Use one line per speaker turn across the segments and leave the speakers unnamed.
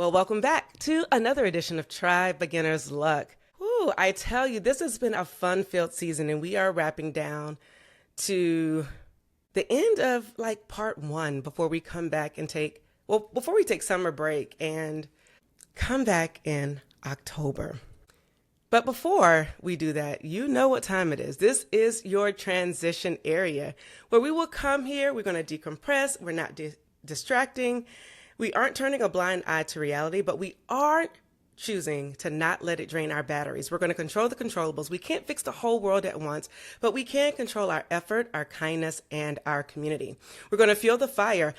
Well, welcome back to another edition of Try Beginner's Luck. Whew, I tell you, this has been a fun-filled season, and we are wrapping down to the end of part one before we come back and before we take summer break and come back in October. But before we do that, you know what time it is. This is your transition area where we will come here. We're going to decompress. We're not distracting. We aren't turning a blind eye to reality, but we are choosing to not let it drain our batteries. We're going to control the controllables. We can't fix the whole world at once, but we can control our effort, our kindness, and our community. We're going to fuel the fire.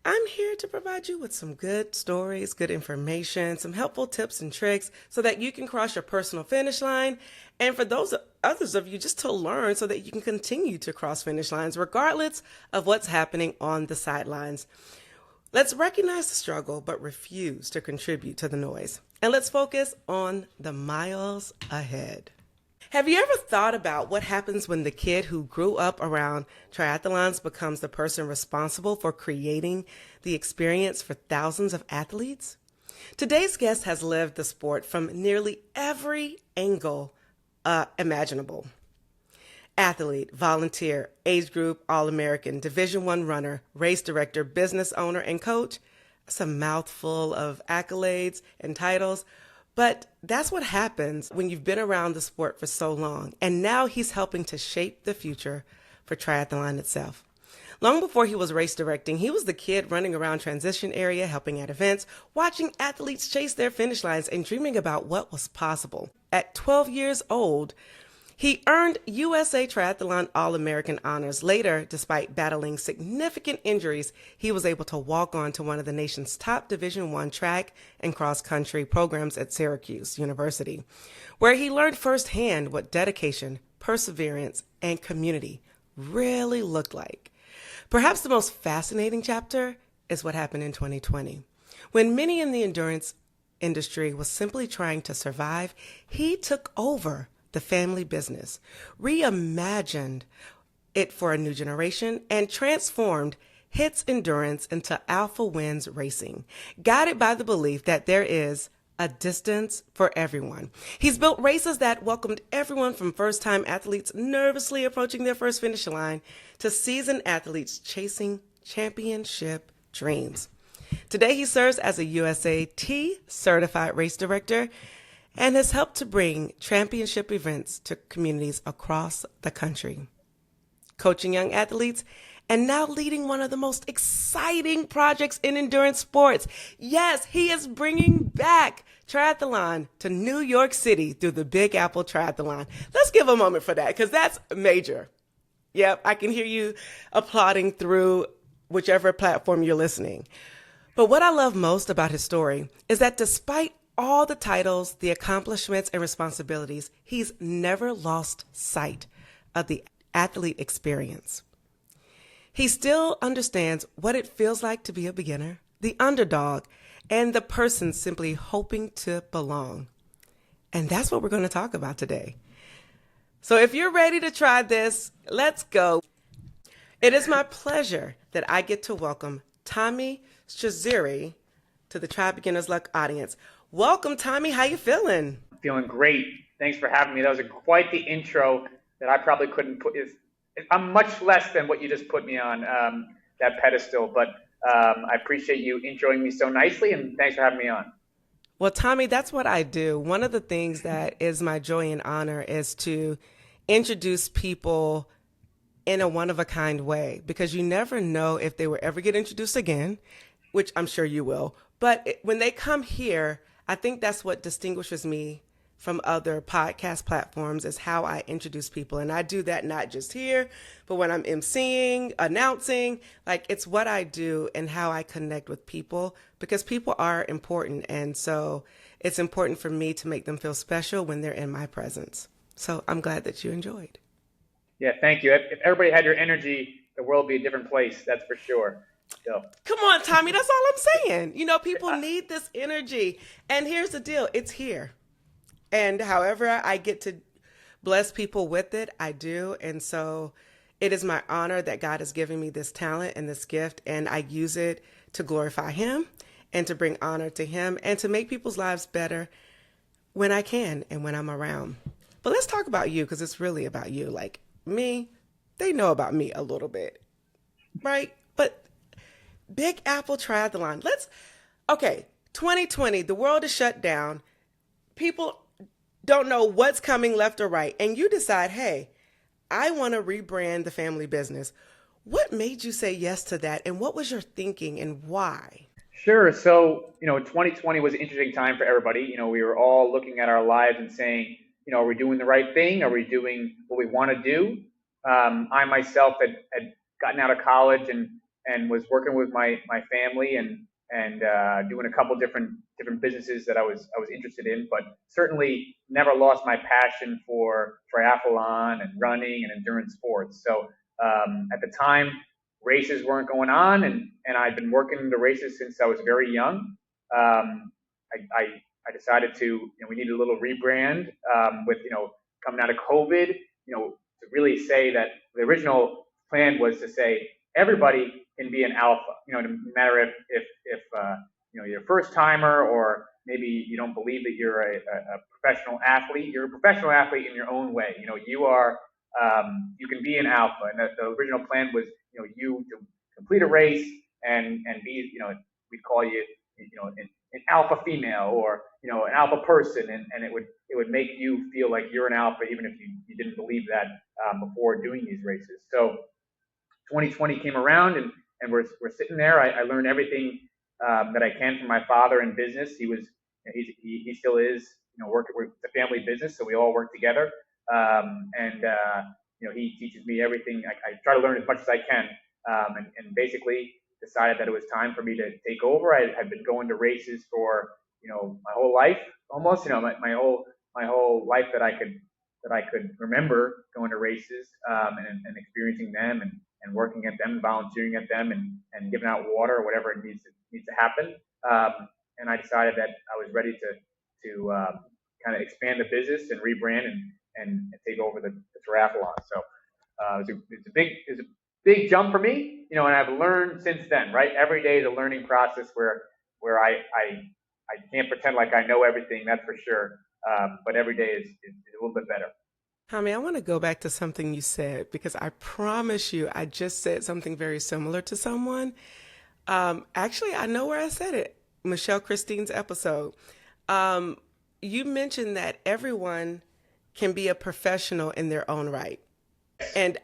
I'm here to provide you with some good stories, good information, some helpful tips and tricks so that you can cross your personal finish line. And for those others of you, just to learn so that you can continue to cross finish lines regardless of what's happening on the sidelines. Let's recognize the struggle, but refuse to contribute to the noise. And let's focus on the miles ahead. Have you ever thought about what happens when the kid who grew up around triathlons becomes the person responsible for creating the experience for thousands of athletes? Today's guest has lived the sport from nearly every angle imaginable. Athlete, volunteer, age group, All-American, Division I runner, race director, business owner, and coach. It's a mouthful of accolades and titles, but that's what happens when you've been around the sport for so long. And now he's helping to shape the future for triathlon itself. Long before he was race directing, he was the kid running around transition area, helping at events, watching athletes chase their finish lines, and dreaming about what was possible. At 12 years old, he earned USA Triathlon All-American honors. Later, despite battling significant injuries, he was able to walk on to one of the nation's top Division I track and cross-country programs at Syracuse University, where he learned firsthand what dedication, perseverance, and community really looked like. Perhaps the most fascinating chapter is what happened in 2020. When many in the endurance industry was simply trying to survive, he took over the family business, reimagined it for a new generation, and transformed HITS endurance into Alpha Wins racing, guided by the belief that there is a distance for everyone. He's built races that welcomed everyone from first-time athletes nervously approaching their first finish line to seasoned athletes chasing championship dreams. Today, he serves as a USAT-certified race director and has helped to bring championship events to communities across the country, coaching young athletes, and now leading one of the most exciting projects in endurance sports. Yes, he is bringing back triathlon to New York City through the Big Apple Triathlon. Let's give a moment for that, because that's major. Yep, I can hear you applauding through whichever platform you're listening. But what I love most about his story is that despite all the titles, the accomplishments, and responsibilities, he's never lost sight of the athlete experience. He still understands what it feels like to be a beginner, the underdog, and the person simply hoping to belong. And that's what we're going to talk about today. So if you're ready to try this, let's go. It is my pleasure that I get to welcome Tommy Struzzieri to the Try Beginner's Luck audience. Welcome, Tommy. How you feeling?
Feeling great. Thanks for having me. That was quite the intro that I probably couldn't put. I'm much less than what you just put me on, that pedestal, but I appreciate you introing me so nicely, and thanks for having me on.
Well, Tommy, that's what I do. One of the things that is my joy and honor is to introduce people in a one-of-a-kind way, because you never know if they will ever get introduced again, which I'm sure you will. But when they come here, I think that's what distinguishes me from other podcast platforms, is how I introduce people. And I do that not just here, but when I'm emceeing, announcing, it's what I do and how I connect with people, because people are important. And so it's important for me to make them feel special when they're in my presence. So I'm glad that you enjoyed.
Yeah, thank you. If everybody had your energy, the world would be a different place, that's for sure. So.
Come on, Tommy, that's all I'm saying. People need this energy. And here's the deal, it's here. And however I get to bless people with it, I do. And so it is my honor that God has given me this talent and this gift, and I use it to glorify him and to bring honor to him and to make people's lives better when I can and when I'm around. But let's talk about you because it's really about you. Like me, they know about me a little bit, right? But Big Apple Triathlon, okay, 2020, the world is shut down. People don't know what's coming left or right. And you decide, hey, I want to rebrand the family business. What made you say yes to that? And what was your thinking and why?
Sure. So, 2020 was an interesting time for everybody. We were all looking at our lives and saying, are we doing the right thing? Are we doing what we want to do? I myself had gotten out of college and was working with my family and doing a couple different businesses that I was interested in, but certainly never lost my passion for triathlon and running and endurance sports. So at the time, races weren't going on, and I'd been working the races since I was very young. I decided we needed a little rebrand with coming out of COVID. To really say that the original plan was to say everybody can be an alpha. No matter if you're a first timer or maybe you don't believe that you're a professional athlete. You're a professional athlete in your own way. You are you can be an alpha, and the original plan was you to complete a race and be we'd call you an alpha female or an alpha person, and it would make you feel like you're an alpha even if you didn't believe that before doing these races. So 2020 came around, and we're sitting there. I learned everything that I can from my father in business. He still is working with the family business, so we all work together. And he teaches me everything. I try to learn as much as I can, and basically decided that it was time for me to take over. I've been going to races for my whole life, almost my whole life that I could remember going to races and experiencing them and working at them, volunteering at them, and giving out water or whatever it needs to happen. And I decided that I was ready to kind of expand the business and rebrand and take over the triathlon. So it's a big jump for me, and I've learned since then. Right, every day is a learning process where I can't pretend like I know everything. That's for sure. But every day is a little bit better.
Tommy, I want to go back to something you said because I promise you, I just said something very similar to someone. Actually, I know where I said it. Michelle Christine's episode. You mentioned that everyone can be a professional in their own right. And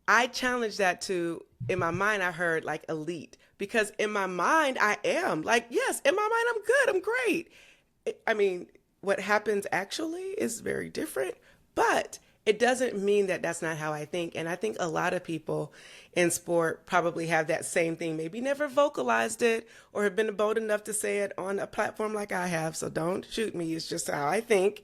I challenged that to, in my mind, I heard like elite because in my mind, I am like, yes, in my mind, I'm good. I'm great. I mean, what happens actually is very different, but it doesn't mean that that's not how I think. And I think a lot of people in sport probably have that same thing, maybe never vocalized it or have been bold enough to say it on a platform like I have. So don't shoot me. It's just how I think.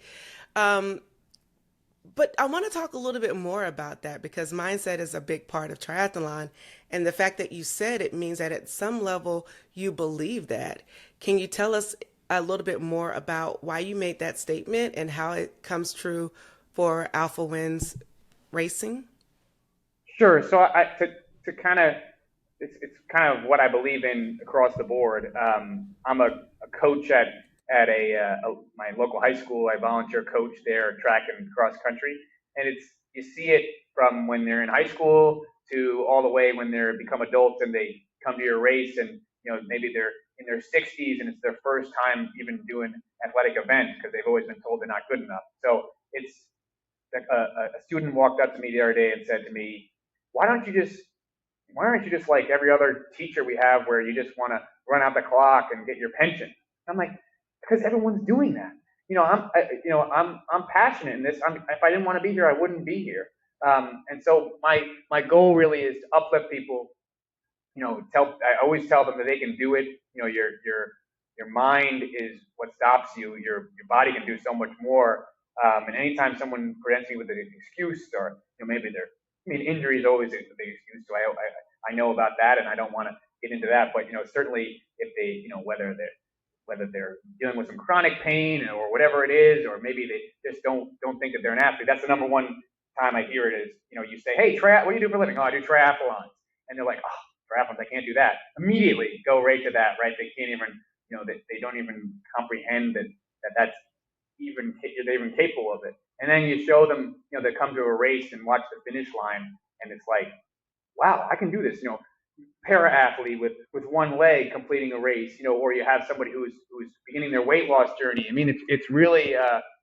But I want to talk a little bit more about that because mindset is a big part of triathlon. And the fact that you said it means that at some level you believe that. Can you tell us a little bit more about why you made that statement and how it comes true for Alpha Winds Racing?
Sure. So to kind of it's kind of what I believe in across the board. I'm a coach at my local high school. I volunteer coach there, track and cross country, and you see it from when they're in high school to all the way when they become adults and they come to your race, and maybe they're in their 60s and it's their first time even doing athletic events because they've always been told they're not good enough. So it's a student walked up to me the other day and said to me, "Why aren't you just like every other teacher we have where you just want to run out the clock and get your pension?" I'm like, because everyone's doing that. I'm passionate in this. If I didn't want to be here, I wouldn't be here. And so my goal really is to uplift people. I always tell them that they can do it. Your mind is what stops you. Your body can do so much more. And anytime someone presents me with an excuse, or maybe injury is always a big excuse. So I know about that, and I don't want to get into that. But certainly if they whether they're dealing with some chronic pain or whatever it is, or maybe they just don't think that they're an athlete. That's the number one time I hear it is you say, "Hey, what do you do for a living?" "Oh, I do triathlons," and they're like, "Oh, triathlons, I can't do that." Immediately go right to that, right? They can't even they don't even comprehend that's even they're even capable of it. And then you show them, they come to a race and watch the finish line, and it's like, wow, I can do this. Para athlete with one leg completing a race, or you have somebody who's beginning their weight loss journey. I mean, it's really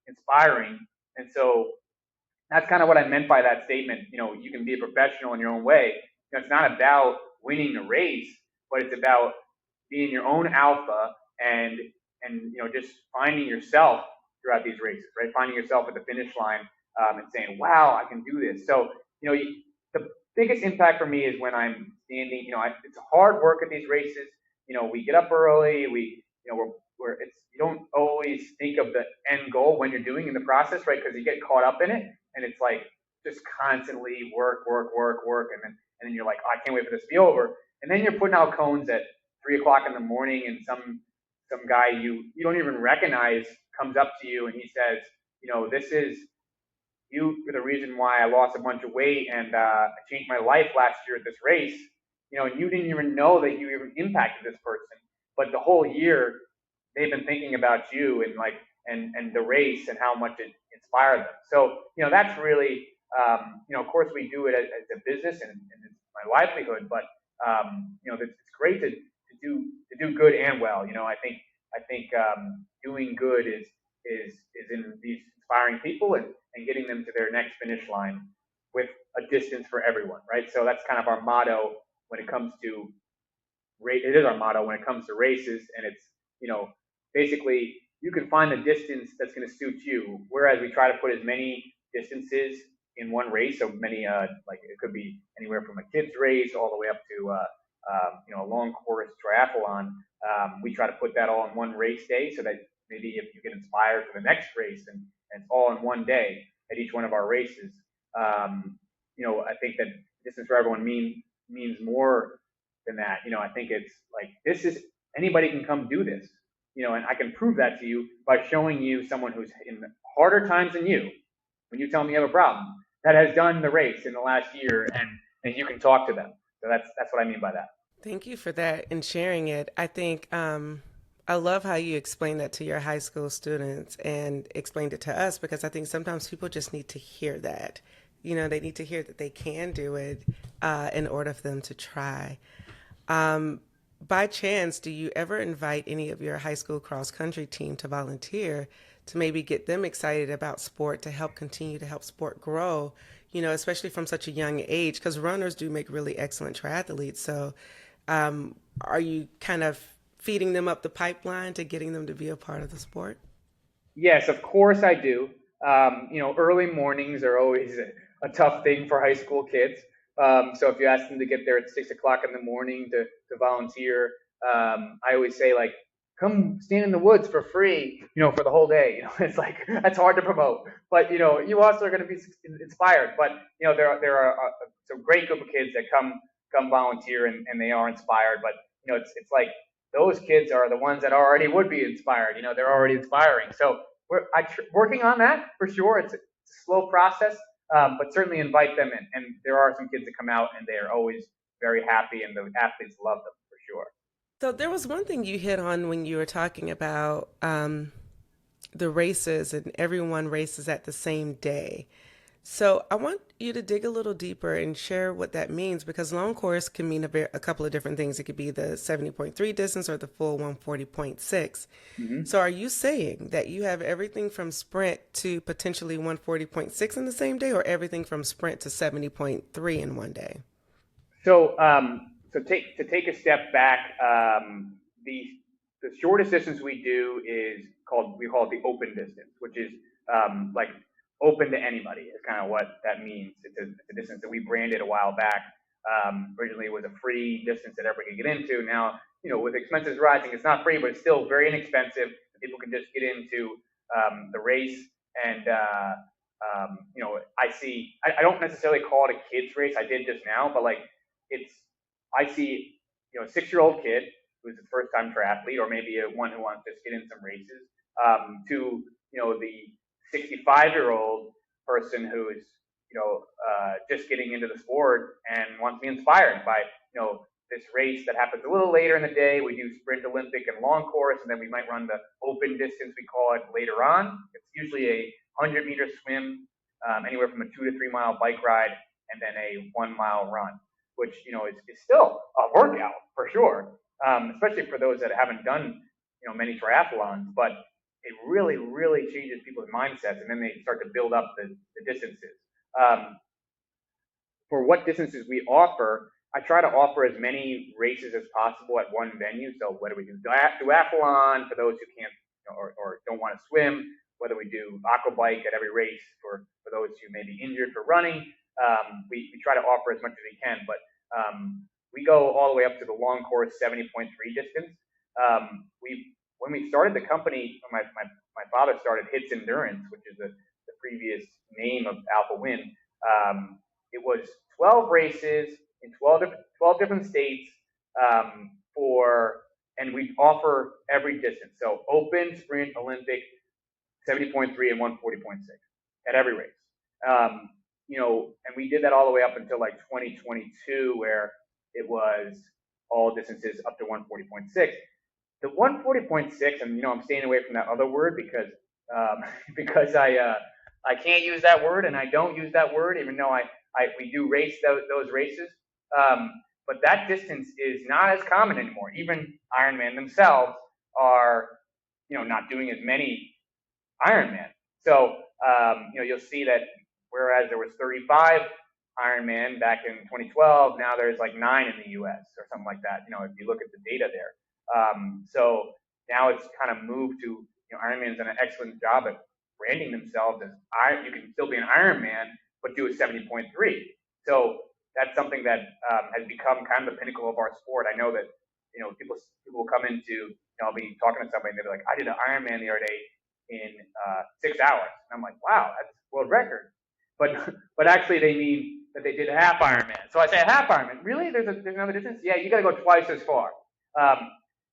inspiring. And so that's kind of what I meant by that statement. You can be a professional in your own way. It's not about winning the race, but it's about being your own alpha and just finding yourself throughout these races, right? Finding yourself at the finish line and saying, "Wow, I can do this." So the biggest impact for me is when I'm standing. It's hard work at these races. We get up early. You don't always think of the end goal when you're doing in the process, right? Because you get caught up in it, and it's like just constantly work, and then you're like, oh, I can't wait for this to be over. And then you're putting out cones at 3 o'clock in the morning, and some guy you don't even recognize comes up to you and he says, this is you for the reason why I lost a bunch of weight and I changed my life last year at this race. And you didn't even know that you even impacted this person, but the whole year they've been thinking about you and the race and how much it inspired them. So that's really of course we do it as a business and it's my livelihood, but it's great to do good and well. I think doing good is in these inspiring people and getting them to their next finish line with a distance for everyone, right? So that's kind of our motto when it comes to it is our motto when it comes to races, and it's basically you can find the distance that's going to suit you, whereas we try to put as many distances in one race. So many like it could be anywhere from a kids race all the way up to a long course triathlon. We try to put that all in one race day, so that maybe if you get inspired for the next race and it's all in one day at each one of our races. I think that distance for everyone means more than that. I think it's like this is anybody can come do this. And I can prove that to you by showing you someone who's in harder times than you. When you tell me you have a problem, that has done the race in the last year, and you can talk to them. So that's what I mean by that.
Thank you for that and sharing it. I think I love how you explained that to your high school students and explained it to us, because I think sometimes people just need to hear that. They need to hear that they can do it in order for them to try. By chance, do you ever invite any of your high school cross country team to volunteer to maybe get them excited about sport to help continue to help sport grow, especially from such a young age? Because runners do make really excellent triathletes. So are you kind of feeding them up the pipeline to getting them to be a part of the sport?
Yes, of course I do. Early mornings are always a tough thing for high school kids. So if you ask them to get there at 6 o'clock in the morning to volunteer, I always say, like, come stand in the woods for free, for the whole day. It's like, that's hard to promote, but you also are going to be inspired. But there are some great group of kids that come volunteer and they are inspired. But it's like those kids are the ones that already would be inspired. They're already inspiring. So we're working on that for sure. It's a slow process. But certainly invite them in. And there are some kids that come out and they are always very happy, and the athletes love them for sure.
So there was one thing you hit on when you were talking about the races, and everyone races at the same day. So I want you to dig a little deeper and share what that means, because long course can mean a couple of different things. It could be the 70.3 distance or the full 140.6.
Mm-hmm.
So are you saying that you have everything from sprint to potentially 140.6 in the same day, or everything from sprint to 70.3 in one day?
So take a step back. The shortest distance we do we call it the open distance, which is like open to anybody is kind of what that means. It's a distance that we branded a while back. Originally it was a free distance that everybody could get into. Now, with expenses rising, it's not free, but it's still very inexpensive. People can just get into the race. And, I don't necessarily call it a kid's race. I did just now, but I see, a 6-year-old kid who's a first time triathlete, or maybe one who wants to just get in some races, to, the 65-year-old person who is, just getting into the sport and wants to be inspired by, this race that happens a little later in the day. We do sprint, Olympic, and long course, and then we might run the open distance, we call it, later on. It's usually a 100-meter swim, anywhere from a 2 to 3 mile bike ride, and then a 1 mile run, which, is still a workout for sure, especially for those that haven't done, many triathlons. But it really, really changes people's mindsets, and then they start to build up the distances. For what distances we offer, I try to offer as many races as possible at one venue. So whether we do duathlon for those who can't, or don't want to swim, whether we do aqua bike at every race for those who may be injured for running, we try to offer as much as we can. But we go all the way up to the long course 70.3 distance. When we started the company, my father started HITS Endurance, which is the previous name of Alpha Win. It was 12 races in 12 different states, and we offer every distance. So open, sprint, Olympic, 70.3 and 140.6 at every race. And we did that all the way up until like 2022, where it was all distances up to 140.6. The 140.6, and I'm staying away from that other word because I can't use that word, and I don't use that word, even though we do race those races. But that distance is not as common anymore. Even Ironman themselves are, not doing as many Ironman. So, you'll see that whereas there was 35 Ironman back in 2012, now there's like 9 in the U.S. or something like that. If you look at the data there. So now it's kind of moved to, Ironman's done an excellent job at branding themselves as you can still be an Ironman, but do a 70.3. So that's something that has become kind of the pinnacle of our sport. I know that, people will come into, I'll be talking to somebody and they'll be like, I did an Ironman the other day in 6 hours. And I'm like, wow, that's world record. But actually they mean that they did a half Ironman. So I say, a half Ironman, really? There's another distance? Yeah, you got to go twice as far.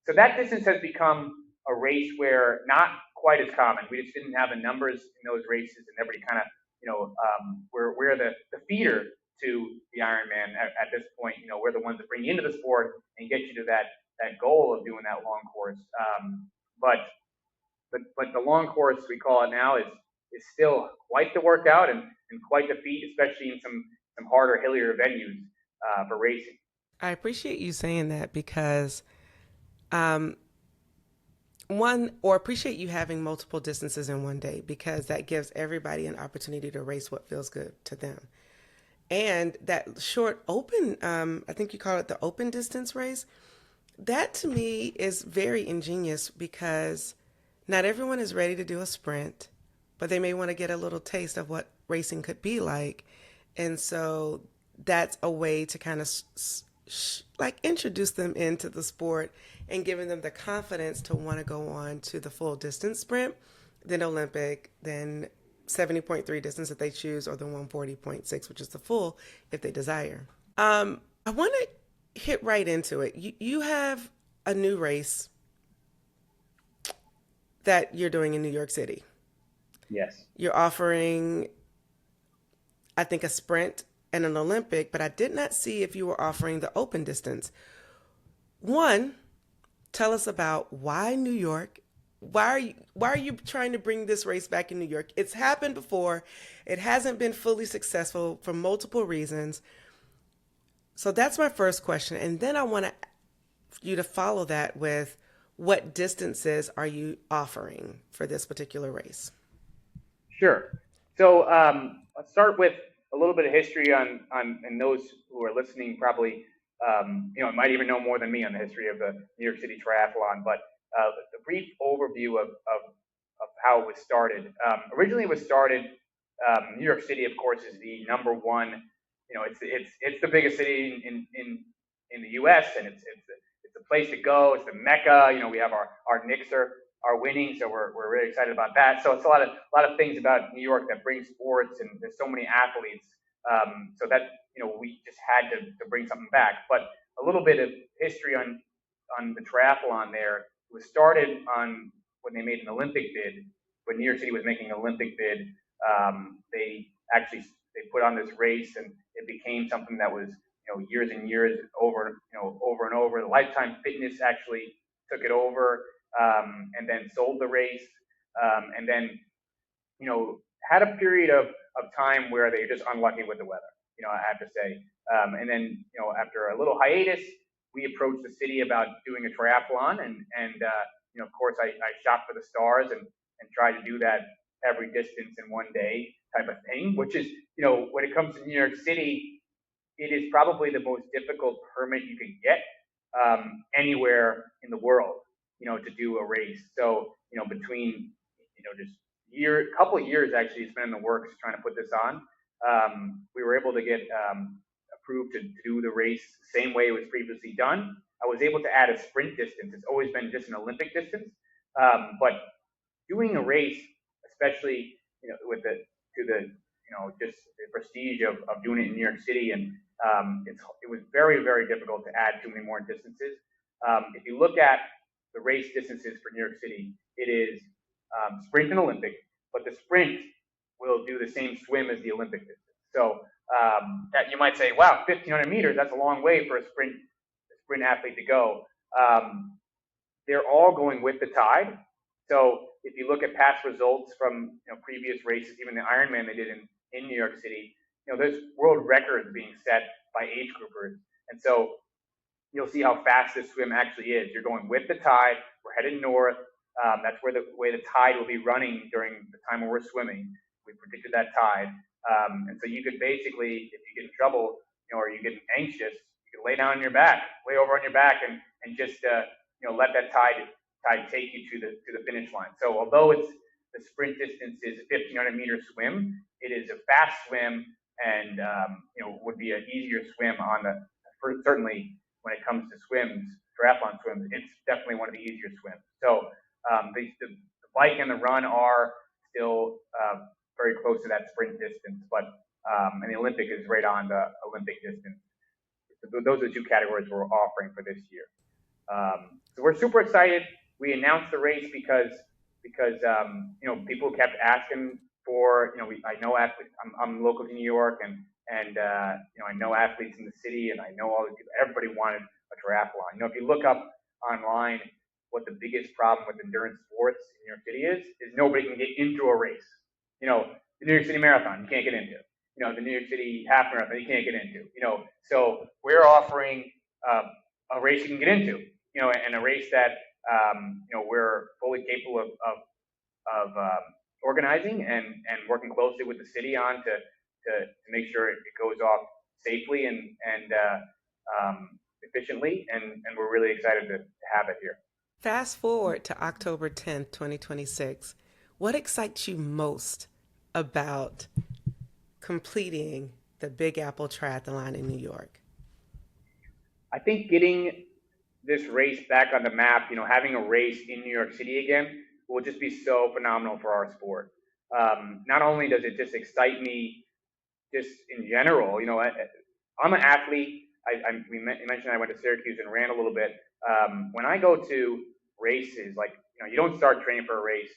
So that distance has become a race where not quite as common. We just didn't have the numbers in those races, and everybody kind of, we're the feeder to the Ironman at this point. We're the ones that bring you into the sport and get you to that goal of doing that long course. But the long course, we call it now, is still quite the workout and quite the feat, especially in some harder, hillier venues for racing.
I appreciate you saying that because appreciate you having multiple distances in one day, because that gives everybody an opportunity to race what feels good to them. And that short open, I think you call it the open distance race, that to me is very ingenious because not everyone is ready to do a sprint, but they may want to get a little taste of what racing could be like. And so that's a way to kind of introduce them into the sport and giving them the confidence to want to go on to the full distance sprint, then Olympic, then 70.3 distance if they choose, or the 140.6, which is the full if they desire. I want to hit right into it. You have a new race that you're doing in New York City.
Yes.
You're offering, I think, a sprint and an Olympic, but I did not see if you were offering the open distance. One, tell us about why New York. Why are you trying to bring this race back in New York? It's happened before. It hasn't been fully successful for multiple reasons. So that's my first question. And then I want you to follow that with what distances are you offering for this particular race?
Sure. So let's start with a little bit of history on and those who are listening probably might even know more than me on the history of the New York City Triathlon. But the brief overview of how it was started. Originally, it was started. New York City, of course, is the number one. It's the biggest city in the U.S. and it's the place to go. It's the mecca. We have our Knicks are winning, so we're really excited about that. So it's a lot of things about New York that bring sports, and there's so many athletes. So that we just had to bring something back. But a little bit of history on the triathlon there. It was started on when they made an Olympic bid. When New York City was making an Olympic bid, they put on this race, and it became something that was years and years over and over. Lifetime Fitness actually took it over, and then sold the race, and then had a period of time where they were just unlucky with the weather. I have to say, and then after a little hiatus, we approached the city about doing a triathlon, and of course I shot for the stars and tried to do that every distance in one day type of thing, which is when it comes to New York City, it is probably the most difficult permit you can get anywhere in the world, to do a race. So, between, just couple of years actually, it's been in the works trying to put this on. We were able to get approved to do the race the same way it was previously done. I was able to add a sprint distance. It's always been just an Olympic distance, but doing a race, especially with just the prestige of doing it in New York City, and it was very, very difficult to add too many more distances. If you look at the race distances for New York City, it is sprint and Olympic, but the sprint will do the same swim as the Olympic distance. So that you might say, wow, 1,500 meters, that's a long way for a sprint athlete to go. They're all going with the tide. So if you look at past results from previous races, even the Ironman they did in New York City, there's world records being set by age groupers. And so you'll see how fast this swim actually is. You're going with the tide. We're headed north. That's where the way the tide will be running during the time when we're swimming. We predicted that tide. And so you could basically, if you get in trouble, or you get anxious, you can lay down on your back, lay over on your back, and just let that tide take you to the finish line. So although the sprint distance is a 1,500 meter swim, it is a fast swim, and would be an easier swim certainly when it comes to swims, triathlon swims. It's definitely one of the easier swims. So the bike and the run are still very close to that sprint distance, but and the Olympic is right on the Olympic distance. So those are the two categories we're offering for this year. So we're super excited. We announced the race because people kept asking for, I know athletes. I'm local to New York, and I know athletes in the city, and I know all the people. Everybody wanted a triathlon. If you look up online what the biggest problem with endurance sports in New York City is nobody can get into a race. The New York City Marathon, you can't get into. The New York City Half Marathon, you can't get into. So we're offering a race you can get into. And a race that we're fully capable of organizing and working closely with the city on to make sure it goes off safely and efficiently, and we're really excited to have it here.
Fast forward to October 10th, 2026. What excites you most about completing the Big Apple Triathlon in New York?
I think getting this race back on the map, having a race in New York City again will just be so phenomenal for our sport. Not only does it just excite me just in general, I'm an athlete. You mentioned I went to Syracuse and ran a little bit. When I go to races, you don't start training for a race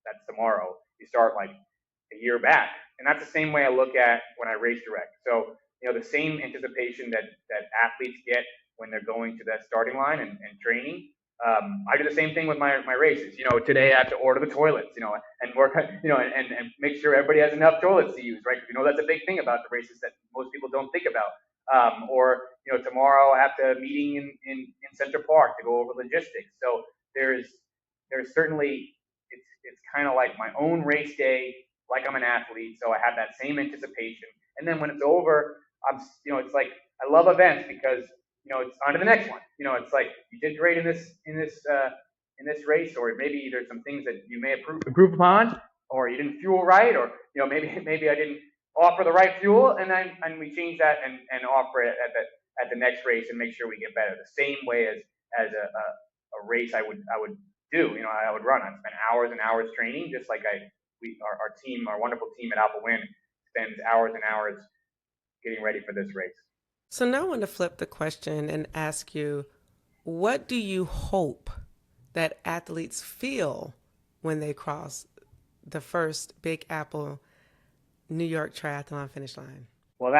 that's tomorrow. You start like a year back. And that's the same way I look at when I race direct. So, the same anticipation that athletes get when they're going to that starting line and training. I do the same thing with my races. Today I have to order the toilets, and work, and make sure everybody has enough toilets to use, right? Because that's a big thing about the races that most people don't think about. Or tomorrow I have to meeting in Central Park to go over logistics. So there's certainly it's kind of like my own race day, like I'm an athlete. So I have that same anticipation, and then when it's over, it's like I love events because it's on to the next one. It's like you did great in this race, or maybe there's some things that you may improve upon, or you didn't fuel right, or maybe I didn't offer the right fuel, and we change that and offer it at the next race and make sure we get better. The same way as a race I would do. I would run. I spend hours and hours training, just like our team, our wonderful team at Alpha Win spends hours and hours getting ready for this race.
So now I want to flip the question and ask you, what do you hope that athletes feel when they cross the first Big Apple New York Triathlon finish line?
Well,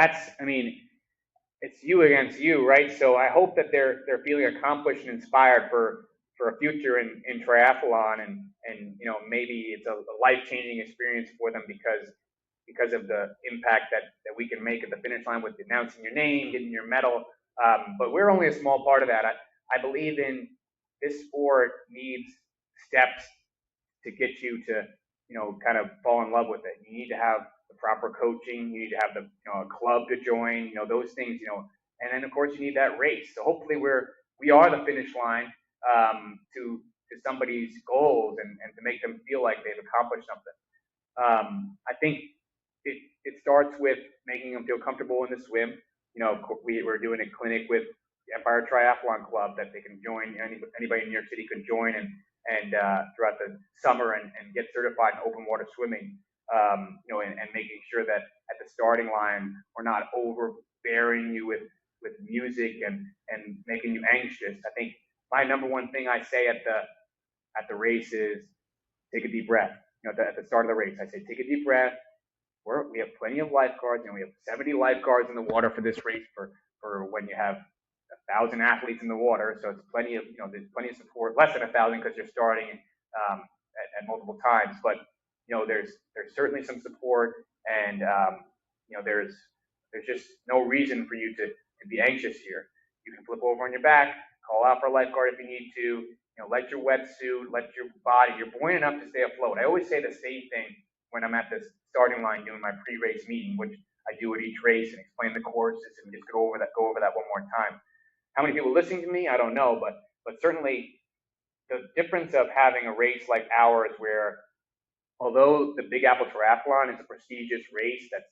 it's you against you, right? So I hope that they're feeling accomplished and inspired for a future in triathlon, and maybe it's a life changing experience for them because of the impact that we can make at the finish line with announcing your name, getting your medal. But we're only a small part of that. I believe in this sport needs steps to get you to, kind of fall in love with it. You need to have the proper coaching. You need to have a club to join. Those things. And then of course you need that race. So hopefully we are the finish line to somebody's goals and to make them feel like they've accomplished something. I think it starts with making them feel comfortable in the swim. We're doing a clinic with the Empire Triathlon Club that they can join. Anybody in New York City could join and throughout the summer and get certified in open water swimming. And making sure that at the starting line we're not overbearing you with music and making you anxious. I think my number one thing I say at the race is take a deep breath. At the start of the race, I say take a deep breath. We have plenty of lifeguards, and we have 70 lifeguards in the water for this race for when you have 1,000 athletes in the water. So it's plenty of there's plenty of support. Less than 1,000 because you're starting at multiple times, but there's certainly some support, and there's just no reason for you to be anxious here. You can flip over on your back, call out for a lifeguard if you need to. Let your wetsuit, let your body. You're buoyant enough to stay afloat. I always say the same thing when I'm at this starting line doing my pre-race meeting, which I do at each race and explain the courses and just go over that one more time. How many people listening to me? I don't know, but certainly the difference of having a race like ours, where although the Big Apple Triathlon is a prestigious race that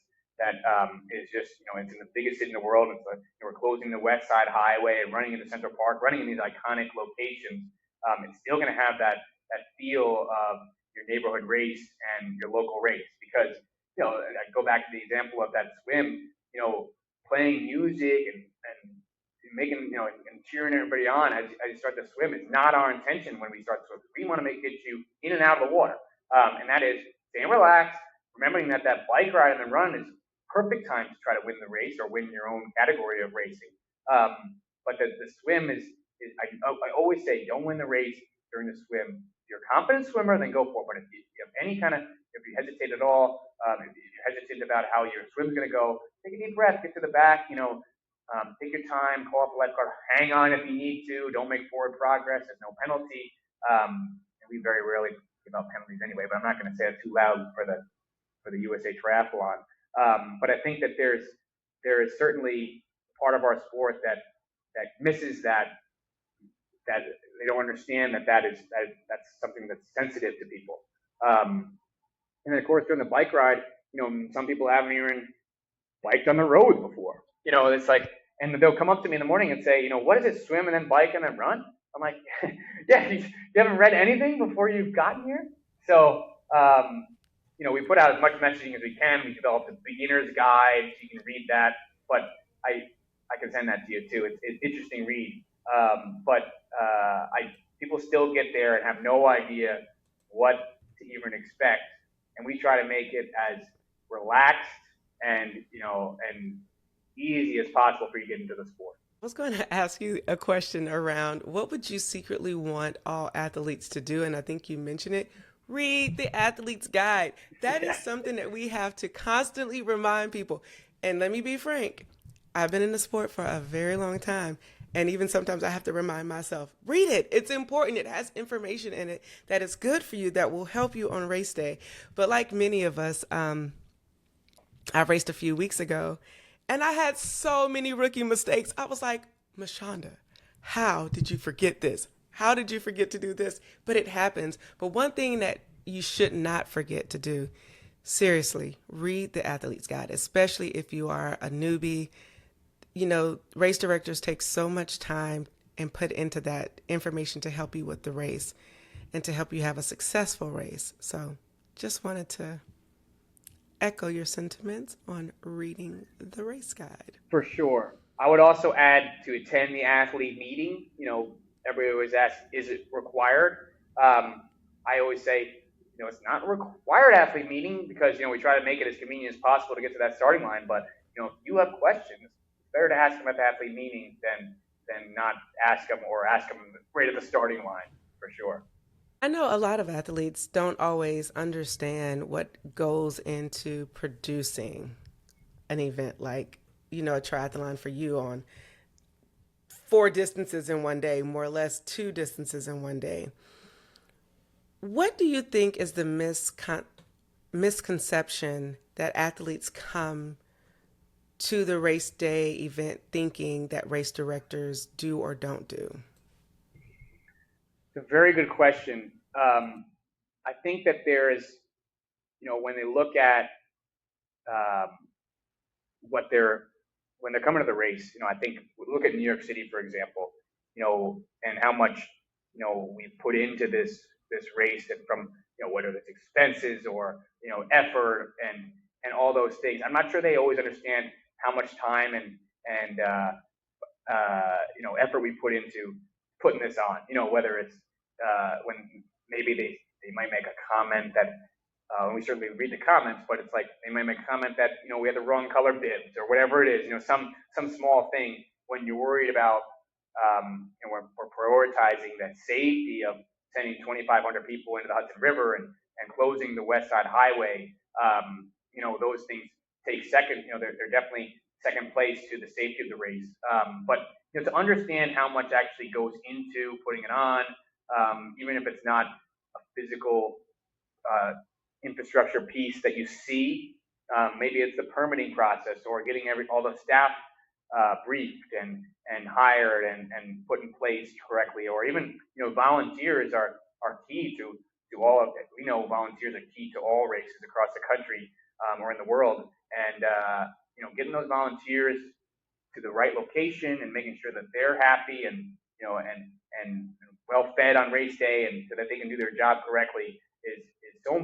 is just it's in the biggest city in the world. It's like we're closing the West Side Highway and running into Central Park, running in these iconic locations. It's still going to have that feel of your neighborhood race and your local race, because I go back to the example of that swim. Playing music and making and cheering everybody on as you start to swim is not our intention when we start to swim. We want to get you in and out of the water, and that is staying relaxed, remembering that bike ride and the run is perfect time to try to win the race or win your own category of racing. But the swim is I always say, don't win the race during the swim. If you're a confident swimmer, then go for it. But if you have any kind of, if you hesitate at all, if you hesitate about how your swim's going to go, take a deep breath, get to the back, take your time, call up the lifeguard, hang on if you need to, don't make forward progress, there's no penalty. And we very rarely give out penalties anyway, but I'm not going to say it too loud for the USA Triathlon. But I think that there is certainly part of our sport that misses that they don't understand that's something that's sensitive to people. And then of course during the bike ride, some people haven't even biked on the road before. It's like, and they'll come up to me in the morning and say, what is it, swim and then bike and then run? I'm like, yeah, you haven't read anything before you've gotten here. So we put out as much messaging as we can. We developed a beginner's guide, so you can read that. But I can send that to you too. It's interesting read. But people still get there and have no idea what to even expect. And we try to make it as relaxed and easy as possible for you to get into the sport.
I was going to ask you a question around what would you secretly want all athletes to do? And I think you mentioned it. Read the athlete's guide. That is something that we have to constantly remind people. And let me be frank, I've been in the sport for a very long time. And even sometimes I have to remind myself, read it. It's important. It has information in it that is good for you, that will help you on race day. But like many of us, I raced a few weeks ago, and I had so many rookie mistakes. I was like, Mashonda, how did you forget this? How did you forget to do this? But it happens. But one thing that you should not forget to do, seriously, read the athlete's guide, especially if you are a newbie. Race directors take so much time and put into that information to help you with the race and to help you have a successful race. So just wanted to echo your sentiments on reading the race guide.
For sure. I would also add to attend the athlete meeting. Everybody always asks, is it required? I always say, it's not a required athlete meeting because, we try to make it as convenient as possible to get to that starting line. But, if you have questions, better to ask them at the athlete meeting than not ask them, or ask them right at the starting line, for sure.
I know a lot of athletes don't always understand what goes into producing an event like, a triathlon for you on four distances in one day, more or less two distances in one day. What do you think is the misconception that athletes come to the race day event thinking that race directors do or don't do?
It's a very good question. I think that there is, when they look at um, what they're when they're coming to the race, I think look at New York City, for example, and how much we put into this race, and from whether it's expenses or effort and all those things. I'm not sure they always understand how much time and effort we put into putting this on. Whether it's when maybe they might make a comment that we certainly read the comments, but it's like they might make a comment that we had the wrong color bibs or whatever it is. Some small thing when you're worried about and we're prioritizing that safety of sending 2,500 people into the Hudson River and closing the West Side Highway. Those things take second. They're definitely second place to the safety of the race. But to understand how much actually goes into putting it on, even if it's not a physical infrastructure piece that you see. Maybe it's the permitting process, or getting all the staff briefed and hired and put in place correctly, or even volunteers are key to all of it. We know volunteers are key to all races across the country or in the world, and getting those volunteers to the right location and making sure that they're happy and and well fed on race day, and so that they can do their job correctly is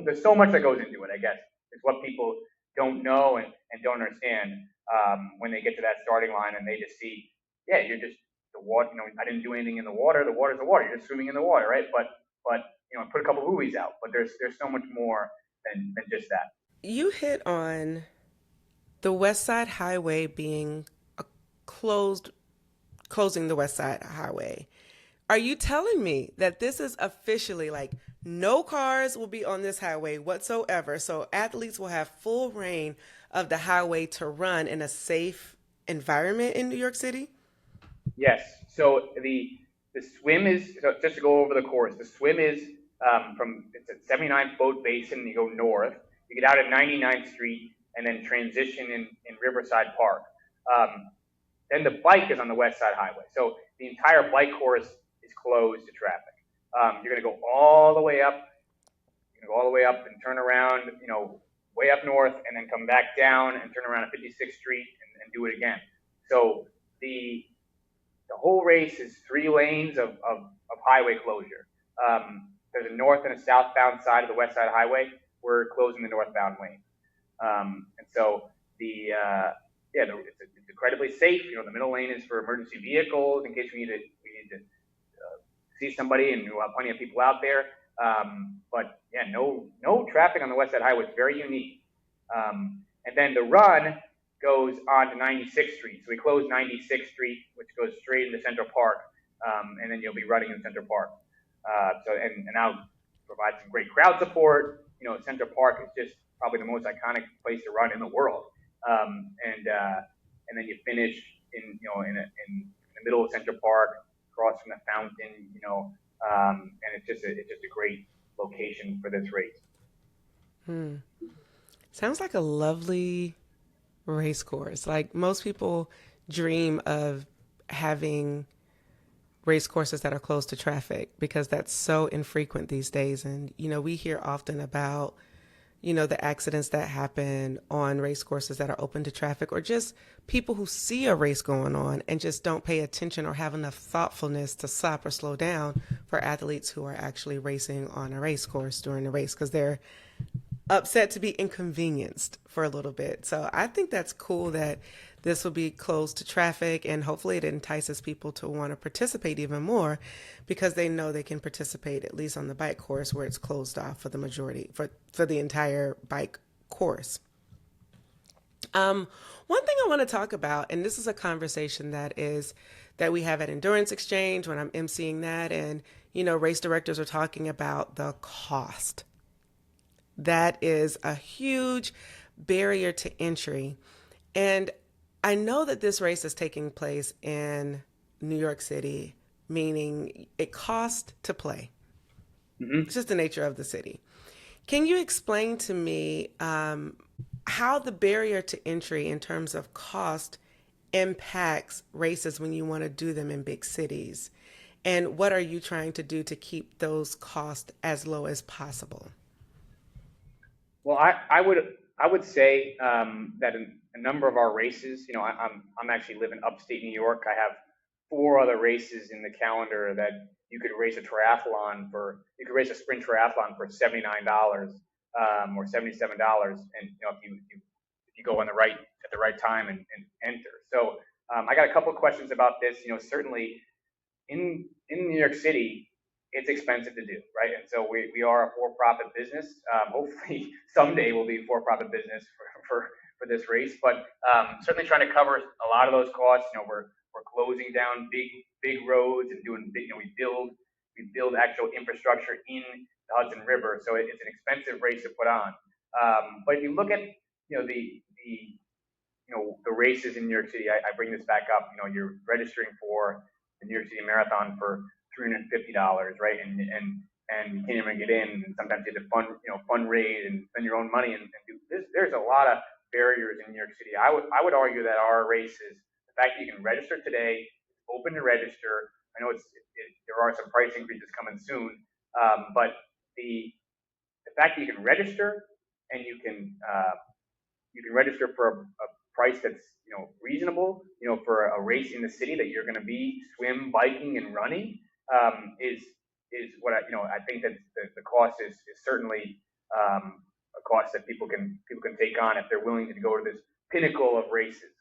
there's so much that goes into it. I guess it's what people don't know and don't understand when they get to that starting line and they just see, yeah, you're just the water. I didn't do anything in the water. The water's the water. You're just swimming in the water, right? But put a couple of buoys out. But there's so much more than just that.
You hit on the West Side Highway being a closing the West Side Highway. Are you telling me that this is officially like no cars will be on this highway whatsoever? So athletes will have full reign of the highway to run in a safe environment in New York City?
Yes. So the swim is, so just to go over the course. The swim is it's at 79th Boat Basin. And you go north. You get out at 99th Street and then transition in Riverside Park. Then the bike is on the West Side Highway. So the entire bike course is closed to traffic. You're going to go all the way up. You're going to go all the way up and turn around, way up north, and then come back down and turn around at 56th Street and do it again. So the whole race is 3 lanes of highway closure. There's a north and a southbound side of the West Side Highway. We're closing the northbound lane. And so it's incredibly safe. The middle lane is for emergency vehicles in case we need to see somebody, and we'll have plenty of people out there. But yeah, no traffic on the West Side Highway. It's very unique. And then the run goes on to 96th Street. So we close 96th Street, which goes straight into Central Park, and then you'll be running in Central Park. And I'll provide some great crowd support. Central Park is just probably the most iconic place to run in the world. And then you finish in the middle of Central Park, across from the fountain. And it's just a great location for this race.
Sounds like a lovely race course. Like most people dream of having race courses that are close to traffic because that's so infrequent these days. And, we hear often about, the accidents that happen on race courses that are open to traffic, or just people who see a race going on and just don't pay attention or have enough thoughtfulness to stop or slow down for athletes who are actually racing on a race course during the race because they're upset to be inconvenienced for a little bit. So I think that's cool that this will be closed to traffic, and hopefully it entices people to want to participate even more because they know they can participate at least on the bike course where it's closed off for the majority, for the entire bike course. Um, One thing I want to talk about, and this is a conversation that we have at Endurance Exchange when I'm emceeing that, and race directors are talking about the cost. That is a huge barrier to entry, and I know that this race is taking place in New York City, meaning it costs to play. It's
Hmm.
just the nature of the city. Can you explain to me how the barrier to entry in terms of cost impacts races when you want to do them in big cities? And what are you trying to do to keep those costs as low as possible?
Well, I would say that in a number of our races, I'm actually living upstate New York. I have four other races in the calendar that you could race a sprint triathlon for $79 or $77, and if you go on the right at the right time and enter. So I got a couple of questions about this. Certainly in New York City, it's expensive to do, right? And so we are a for-profit business. Hopefully someday we'll be a for-profit business for this race, but certainly trying to cover a lot of those costs. We're closing down big roads and doing big. We build actual infrastructure in the Hudson River, so it's an expensive race to put on. But if you look at the races in New York City, I bring this back up. You're registering for the New York City Marathon for $350, right? And you can't even get in. And sometimes you have to fundraise and spend your own money and do this. There's a lot of barriers in New York City. I would argue that our races, the fact that you can register today, open to register. I know there are some price increases coming soon, but the fact that you can register and you can register for a price that's reasonable, for a race in the city that you're going to be swim, biking, and running, is what I think that the cost is certainly a cost that people can take on if they're willing to go to this pinnacle of races.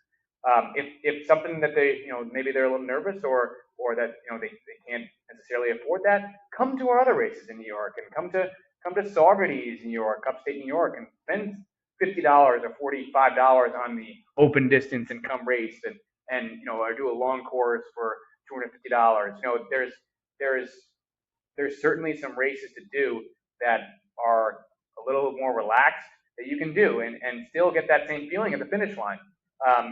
If something that they maybe they're a little nervous or that they can't necessarily afford that, come to our other races in New York and come to Saugerties, New York, upstate New York, and spend $50 or $45 on the open distance and come race or do a long course for $250. There's certainly some races to do that are a little more relaxed that you can do and still get that same feeling at the finish line.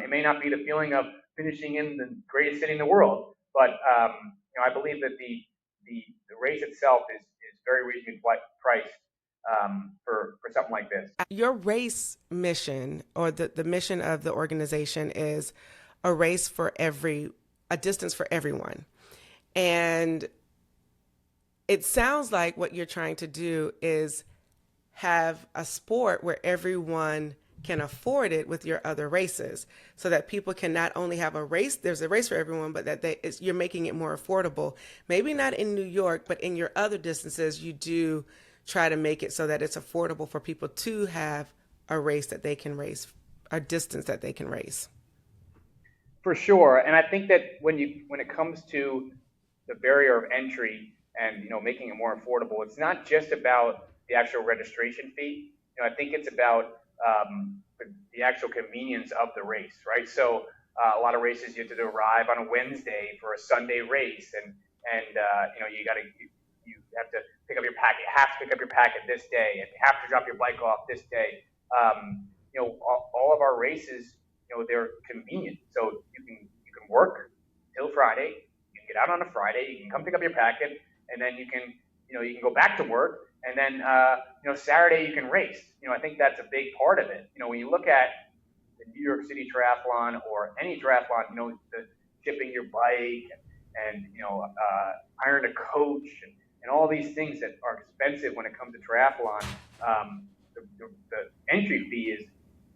It may not be the feeling of finishing in the greatest city in the world, but I believe that the race itself is very reasonably priced for something like this.
Your race mission or the mission of the organization is a race for a distance for everyone. And it sounds like what you're trying to do is have a sport where everyone can afford it with your other races so that people can not only have a race, there's a race for everyone, but that you're making it more affordable. Maybe not in New York, but in your other distances, you do try to make it so that it's affordable for people to have a race that they can race, a distance that they can race.
For sure, and I think that when it comes to the barrier of entry and making it more affordable, it's not just about the actual registration fee. I think it's about the actual convenience of the race, right? So a lot of races you have to arrive on a Wednesday for a Sunday race, and you have to pick up your packet. You have to pick up your packet this day, and you have to drop your bike off this day. All of our races, they're convenient. So you can work till Friday. You can get out on a Friday. You can come pick up your packet, and then you can go back to work, and then Saturday you can race. I think that's a big part of it. When you look at the New York City Triathlon or any triathlon, the shipping your bike and hiring a coach and all these things that are expensive when it comes to triathlon. The entry fee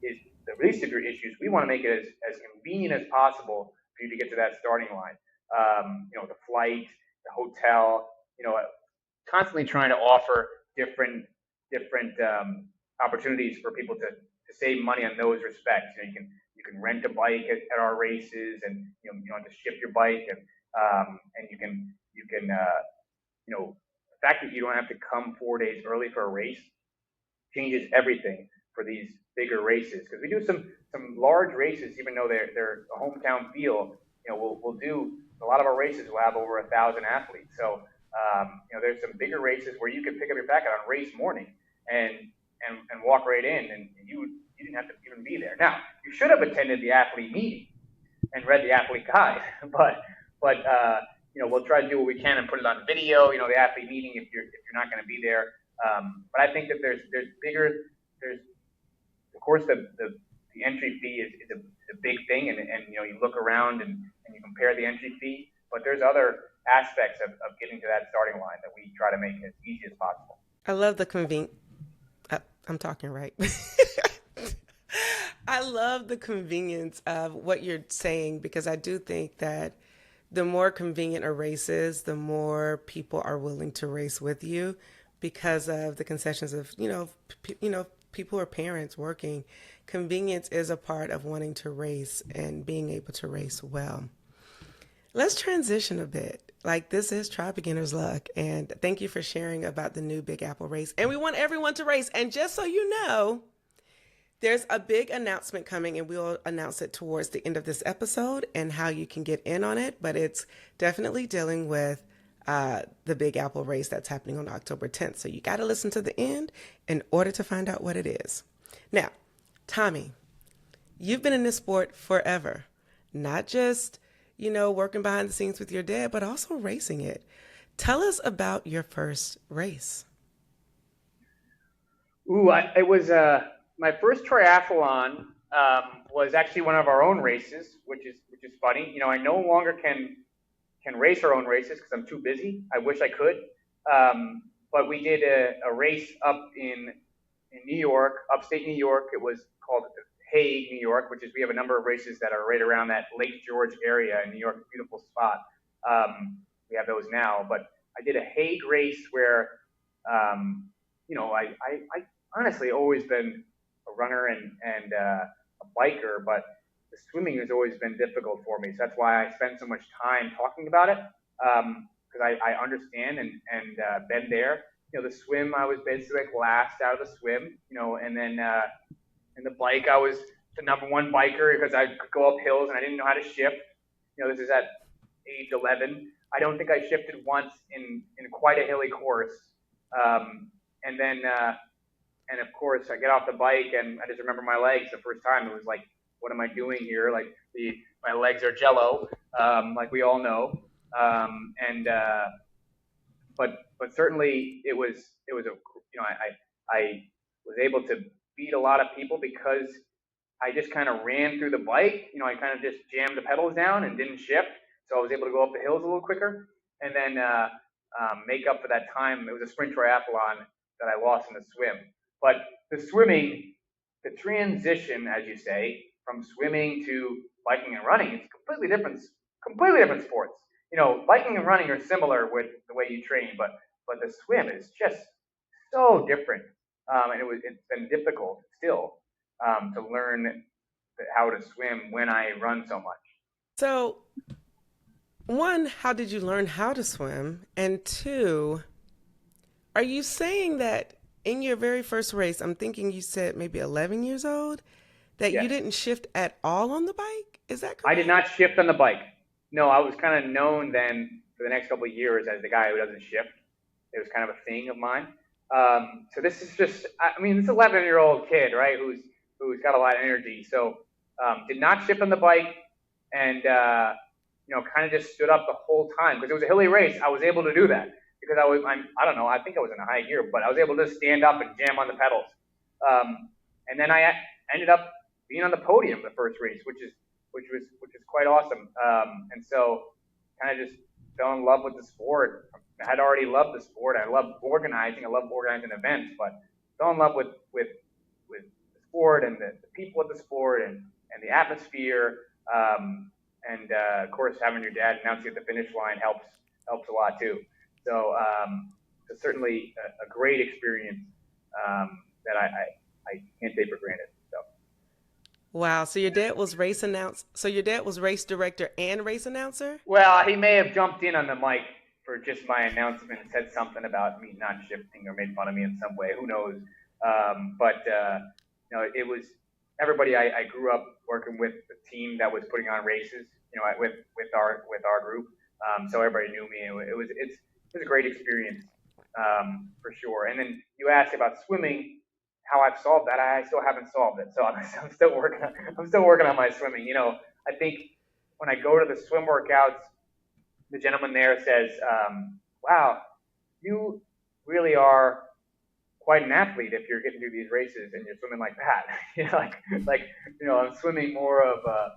is the least of your issues. We want to make it as convenient as possible for you to get to that starting line. The flight, the hotel, constantly trying to offer different opportunities for people to save money on those respects. You can rent a bike at our races, and you don't have to ship your bike, and you can the fact that you don't have to come 4 days early for a race changes everything for these bigger races, because we do some large races, even though they're a hometown feel, we'll do a lot of our races. We'll have over 1,000 athletes. So there's some bigger races where you can pick up your packet on race morning and walk right in, and you didn't have to even be there. Now, you should have attended the athlete meeting and read the athlete guide, but we'll try to do what we can and put it on video. The athlete meeting if you're not going to be there. But I think that there's of course the entry fee is a big thing, and you look around and you compare the entry fee, but there's other aspects of getting to that starting line that we try to make as easy as possible.
I love the I'm talking right. I love the convenience of what you're saying, because I do think that the more convenient a race is, the more people are willing to race with you because of the concessions of, people or parents working. Convenience is a part of wanting to race and being able to race well. Let's transition a bit. Like, this is Try Beginner's Luck, and thank you for sharing about the new Big Apple race. And we want everyone to race. And just so you know, there's a big announcement coming, and we'll announce it towards the end of this episode and how you can get in on it. But it's definitely dealing with the Big Apple race that's happening on October 10th. So you got to listen to the end in order to find out what it is. Now, Tommy, you've been in this sport forever, not just, working behind the scenes with your dad, but also racing it. Tell us about your first race.
It was my first triathlon was actually one of our own races, which is funny. I no longer can race our own races because I'm too busy. I wish I could, but we did a race up in New York, upstate New York. It was called Hague, New York, which is, we have a number of races that are right around that Lake George area in New York, beautiful spot. We have those now, but I did a Hague race where, I honestly always been a runner and a biker, but the swimming has always been difficult for me. So that's why I spend so much time talking about it, because I understand and been there. The swim, I was basically like last out of the swim, and then in the bike, I was the number one biker because I could go up hills and I didn't know how to shift. This is at age 11. I don't think I shifted once in quite a hilly course. And then, and of course, I get off the bike and I just remember my legs the first time. It was like, what am I doing here? Like my legs are jello, like we all know. But certainly it was I was able to beat a lot of people because I just kind of ran through the bike. I kind of just jammed the pedals down and didn't shift. So I was able to go up the hills a little quicker and then make up for that time. It was a sprint triathlon that I lost in the swim. But the swimming, the transition, as you say, from swimming to biking and running, it's completely different sports. Biking and running are similar with the way you train, but the swim is just so different. And it's been difficult still to learn how to swim when I run so much.
So, one, how did you learn how to swim? And two, are you saying that in your very first race, I'm thinking you said maybe 11 years old, that
Yes.
you didn't shift at all on the bike? Is that correct?
I did not shift on the bike. No, I was kind of known then for the next couple of years as the guy who doesn't shift. It was kind of a thing of mine. So this is just, this 11-year-old kid, right, who's got a lot of energy. So did not shift on the bike and, kind of just stood up the whole time. Because it was a hilly race, I was able to do that. Because I don't know, I think I was in a high gear, but I was able to stand up and jam on the pedals. And then I ended up being on the podium the first race, which is quite awesome. And so kind of just fell in love with the sport. I had already loved the sport. I loved organizing. I loved organizing events, but fell in love with the sport and the people of the sport and the atmosphere. And of course, having your dad announce you at the finish line helps a lot too. So it's certainly a great experience that I can't take for granted. So.
Wow. So your dad was race director and race announcer?
Well, he may have jumped in on the mic for just my announcement and said something about me not shifting or made fun of me in some way. Who knows? But it was everybody I grew up working with the team that was putting on races, with our group. So everybody knew me. It was a great experience, for sure. And then you asked about swimming, how I've solved that. I still haven't solved it. So I'm still working. I'm still working on my swimming. I think when I go to the swim workouts, the gentleman there says, "Wow, you really are quite an athlete if you're getting through these races and you're swimming like that." I'm swimming more of a,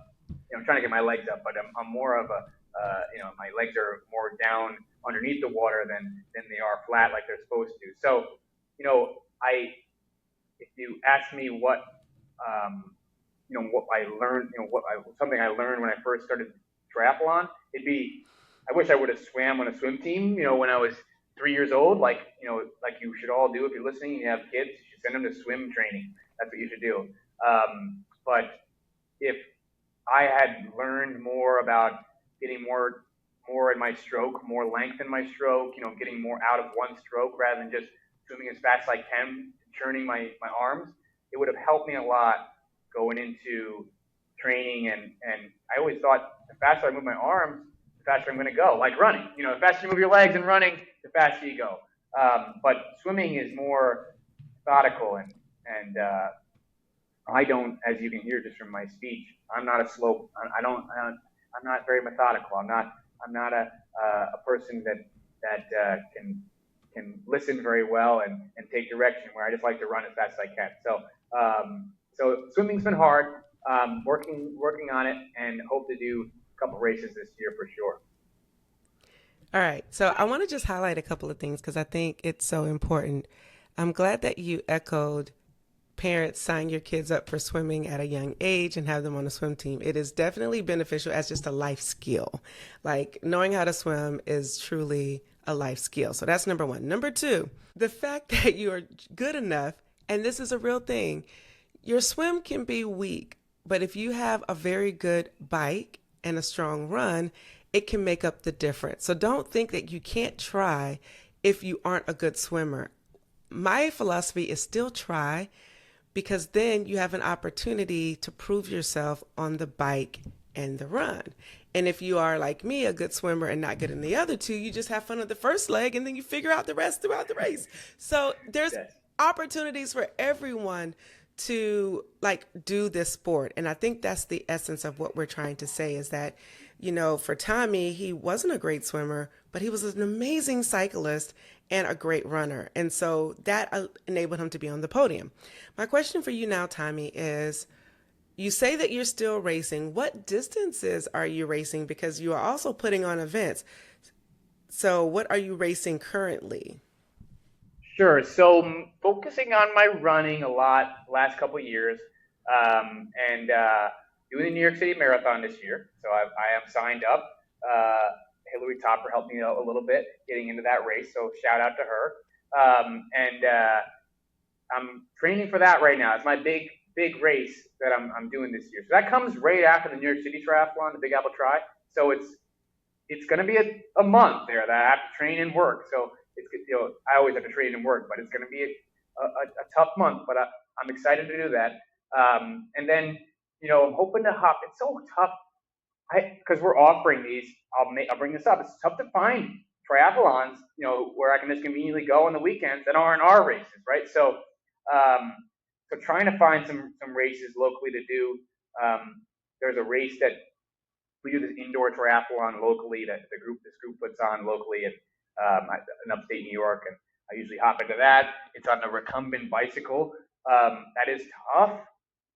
I'm trying to get my legs up, but I'm more of a, my legs are more down underneath the water than they are flat like they're supposed to. So, I if you ask me what I learned, something I learned when I first started triathlon, it'd be, I wish I would have swam on a swim team, when I was 3 years old, like you should all do if you're listening and you have kids, you should send them to swim training. That's what you should do. But if I had learned more about getting more in my stroke, more length in my stroke, getting more out of one stroke rather than just swimming as fast as I can, churning my arms, it would have helped me a lot going into training. And I always thought the faster I move my arms, the faster I'm going to go. Like running, the faster you move your legs and running, the faster you go. But swimming is more methodical, and I don't, as you can hear just from my speech, I'm not a slow. I'm not very methodical. I'm not a person that can listen very well and take direction. Where I just like to run as fast as I can. So swimming's been hard. Working on it, and hope to do a couple races this year for sure.
All right. So I want to just highlight a couple of things because I think it's so important. I'm glad that you echoed parents sign your kids up for swimming at a young age and have them on a swim team. It is definitely beneficial as just a life skill. Like knowing how to swim is truly a life skill. So that's number one. Number two, the fact that you are good enough, and this is a real thing, your swim can be weak, but if you have a very good bike and a strong run, it can make up the difference. So don't think that you can't try if you aren't a good swimmer. My philosophy is still try, because then you have an opportunity to prove yourself on the bike and the run. And if you are like me, a good swimmer and not good in the other two, you just have fun with the first leg and then you figure out the rest throughout the race. So there's
Yes.
opportunities for everyone to like do this sport. And I think that's the essence of what we're trying to say is that, for Tommy, he wasn't a great swimmer, but he was an amazing cyclist and a great runner. And so that enabled him to be on the podium. My question for you now, Tommy, is you say that you're still racing. What distances are you racing? Because you are also putting on events. So what are you racing currently?
Sure. So focusing on my running a lot the last couple of years, and doing the New York City Marathon this year. So I am signed up. Hillary Topper helped me out a little bit getting into that race. So shout out to her. And I'm training for that right now. It's my big race that I'm doing this year. So that comes right after the New York City Triathlon, the Big Apple Tri. So it's going to be a month there that I have to train and work. So I always have to train and work, but it's going to be a tough month. But I'm excited to do that. And then I'm hoping to hop. It's so tough because we're offering these. I'll bring this up. It's tough to find triathlons, where I can just conveniently go on the weekends that aren't our races, right? So trying to find some races locally to do. There's a race that we do, this indoor triathlon locally that this group puts on locally in upstate New York, and I usually hop into that. It's on the recumbent bicycle. That is tough.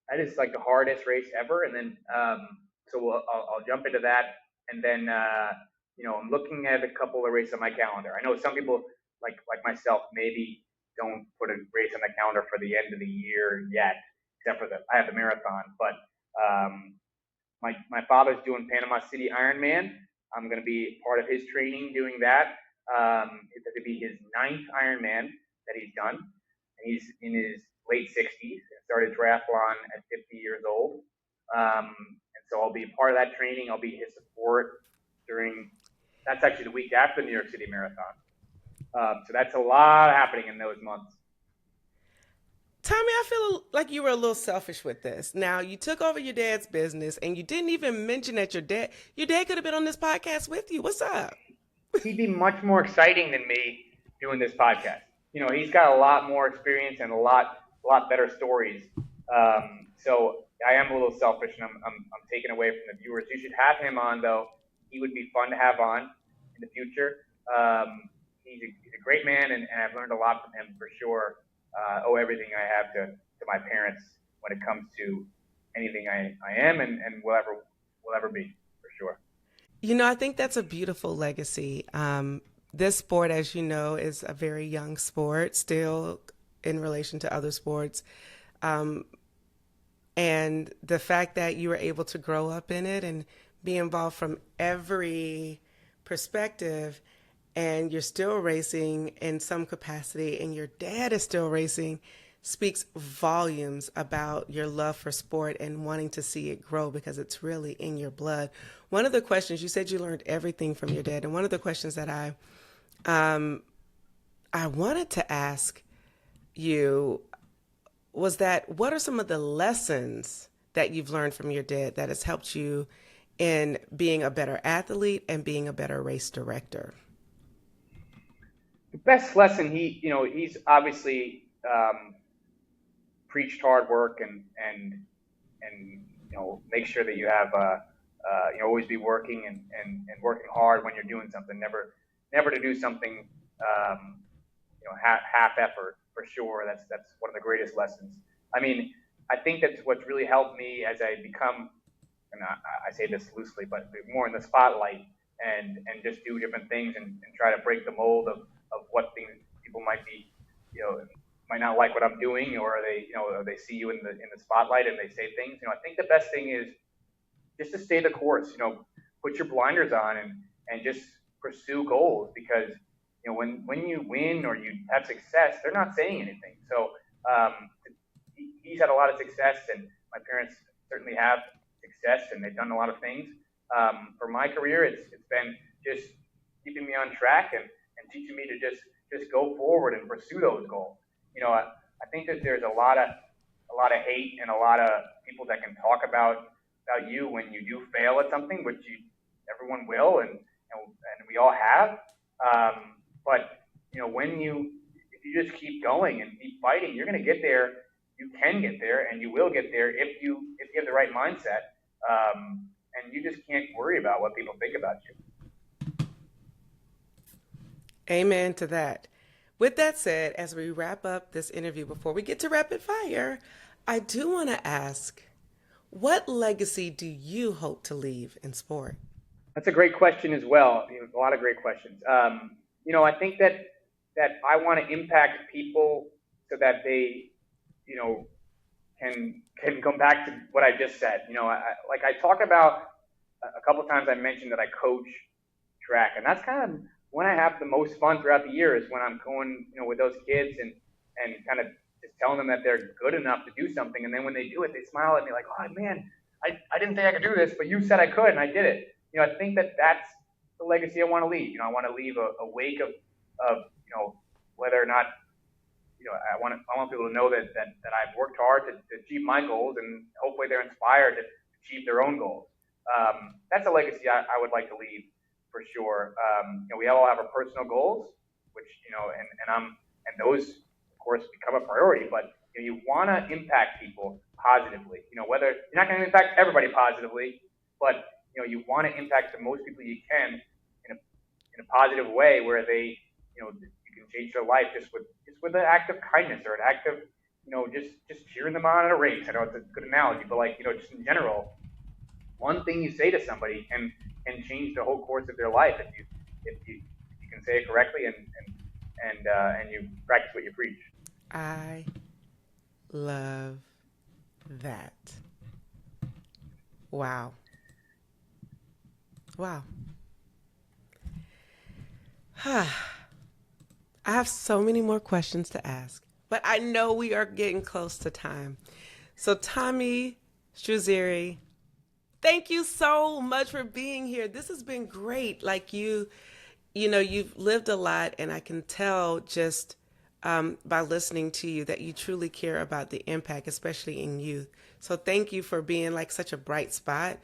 That is like the hardest race ever. And then I'll jump into that, and then I'm looking at a couple of races on my calendar. I know some people like myself maybe don't put a race on the calendar for the end of the year yet, except for I have the marathon. But my father's doing Panama City Ironman. I'm going to be part of his training doing that. It's going to be his ninth Ironman that he's done. And he's in his late 60s. Started triathlon at 50 years old. And so I'll be a part of that training. I'll be his support that's actually the week after the New York City Marathon. So that's a lot happening in those months.
Tommy, I feel like you were a little selfish with this. Now, you took over your dad's business and you didn't even mention that your dad could have been on this podcast with you. What's up?
He'd be much more exciting than me doing this podcast. He's got a lot more experience and a lot better stories. So I am a little selfish, and I'm taking away from the viewers. You should have him on, though. He would be fun to have on in the future. He's a great man, and I've learned a lot from him for sure. Owe everything I have to my parents when it comes to anything I am and will ever be, for sure.
I think that's a beautiful legacy. This sport, as you know, is a very young sport still in relation to other sports. And the fact that you were able to grow up in it and be involved from every perspective, and you're still racing in some capacity, and your dad is still racing, speaks volumes about your love for sport and wanting to see it grow because it's really in your blood. One of the questions, you said you learned everything from your dad, and one of the questions that I wanted to ask you was that what are some of the lessons that you've learned from your dad that has helped you in being a better athlete and being a better race director?
The best lesson he's obviously preached hard work and make sure that you have always be working and working hard when you're doing something. Never to do something half effort, for sure. That's one of the greatest lessons. I mean, I think that's what's really helped me as I become, and I say this loosely, but more in the spotlight and just do different things and try to break the mold of what things people might be, might not like what I'm doing, or they see you in the spotlight and they say things. I think the best thing is just to stay the course. Put your blinders on and just pursue goals, because when you win or you have success, they're not saying anything. So he's had a lot of success, and my parents certainly have success, and they've done a lot of things. For my career, it's been just keeping me on track and teaching me to just go forward and pursue those goals. I think that there's a lot of hate and a lot of people that can talk about you when you do fail at something, which everyone will, and we all have. But if you just keep going and keep fighting, you're going to get there. You can get there, and you will get there if you have the right mindset. And you just can't worry about what people think about you.
Amen to that. With that said, as we wrap up this interview, before we get to rapid fire, I do want to ask, what legacy do you hope to leave in sport?
That's a great question as well. A lot of great questions. I think that I want to impact people so that they, can come back to what I just said. I talk about a couple of times. I mentioned that I coach track, and that's kind of when I have the most fun throughout the year, is when I'm going, with those kids and kind of just telling them that they're good enough to do something, and then when they do it, they smile at me like, "Oh man, I didn't think I could do this, but you said I could, and I did it." I think that that's the legacy I want to leave. I want to leave a wake of whether or not, I want people to know that I've worked hard to achieve my goals, and hopefully they're inspired to achieve their own goals. That's a legacy I would like to leave, for sure. We all have our personal goals, which and those of course become a priority. But you want to impact people positively. Whether you're not going to impact everybody positively, but you want to impact the most people you can in a positive way, where they you can change their life just with an act of kindness, or an act of just cheering them on at a race. I know it's a good analogy, but just in general, one thing you say to somebody can change the whole course of their life if you can say it correctly and you practice what you preach.
I love that. Wow. I have so many more questions to ask, but I know we are getting close to time. So Tommy Struzzieri, thank you so much for being here. This has been great. You've lived a lot, and I can tell just by listening to you that you truly care about the impact, especially in youth. So thank you for being like such a bright spot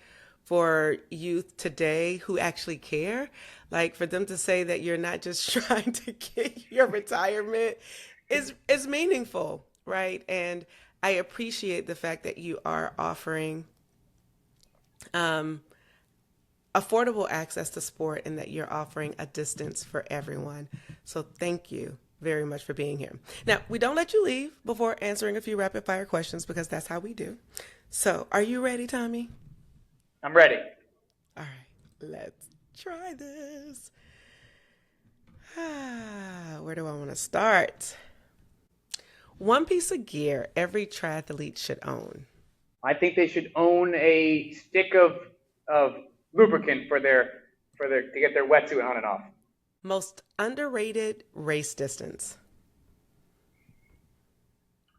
for youth today who actually care. Like for them to say that you're not just trying to get your retirement is meaningful, right? And I appreciate the fact that you are offering affordable access to sport and that you're offering a distance for everyone. So thank you very much for being here. Now, we don't let you leave before answering a few rapid fire questions because that's how we do. So are you ready, Tommy?
I'm ready.
All right, let's try this. Where do I want to start? One piece of gear every triathlete should own.
I think they should own a stick of lubricant for their to get their wetsuit on and off.
Most underrated race distance.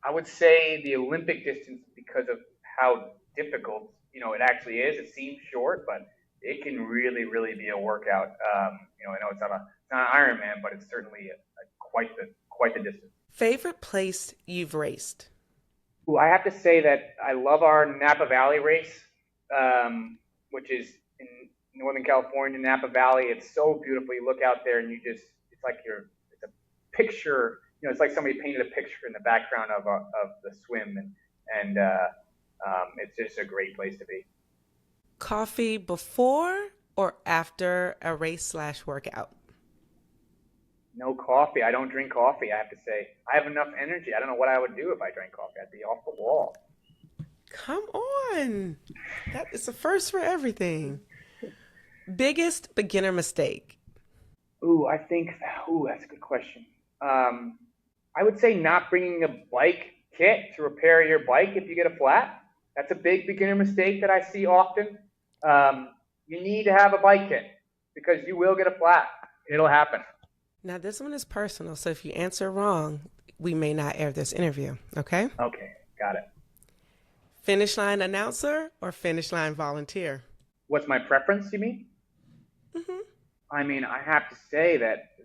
I would say the Olympic distance because of how difficult it actually is. It seems short, but it can really, really be a workout. I know it's not an Ironman, but it's certainly quite the distance.
Favorite place you've raced?
Ooh, I have to say that I love our Napa Valley race, which is in Northern California, Napa Valley. It's so beautiful. You look out there and it's a picture. It's like somebody painted a picture in the background of the swim, and it's just a great place to be.
Coffee before or after a race/workout?
No coffee. I don't drink coffee, I have to say. I have enough energy. I don't know what I would do if I drank coffee. I'd be off the wall.
Come on. That is a first for everything. Biggest beginner mistake?
That's a good question. I would say not bringing a bike kit to repair your bike if you get a flat. That's a big beginner mistake that I see often. You need to have a bike kit because you will get a flat. It'll happen.
Now, this one is personal, so if you answer wrong, we may not air this interview, okay?
Okay, got it.
Finish line announcer or finish line volunteer?
What's my preference, you mean?
Mm-hmm.
I mean, I have to say that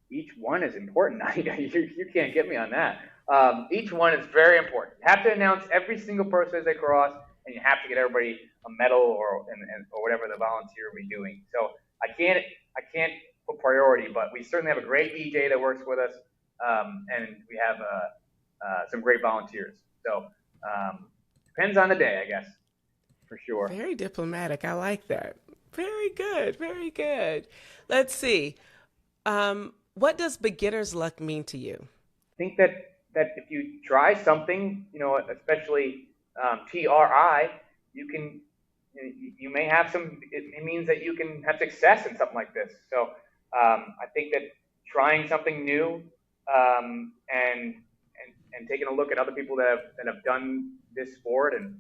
each one is important. You can't get me on that. Each one is very important. You have to announce every single person as they cross, and you have to get everybody a medal or whatever the volunteer will be doing. So I can't put priority, but we certainly have a great DJ that works with us, and we have some great volunteers. So depends on the day, I guess, for sure.
Very diplomatic. I like that. Very good. Very good. Let's see. What does beginner's luck mean to you?
I think that if you try something, especially TRI, you may have some. It means that you can have success in something like this. So I think that trying something new and taking a look at other people that have done this sport and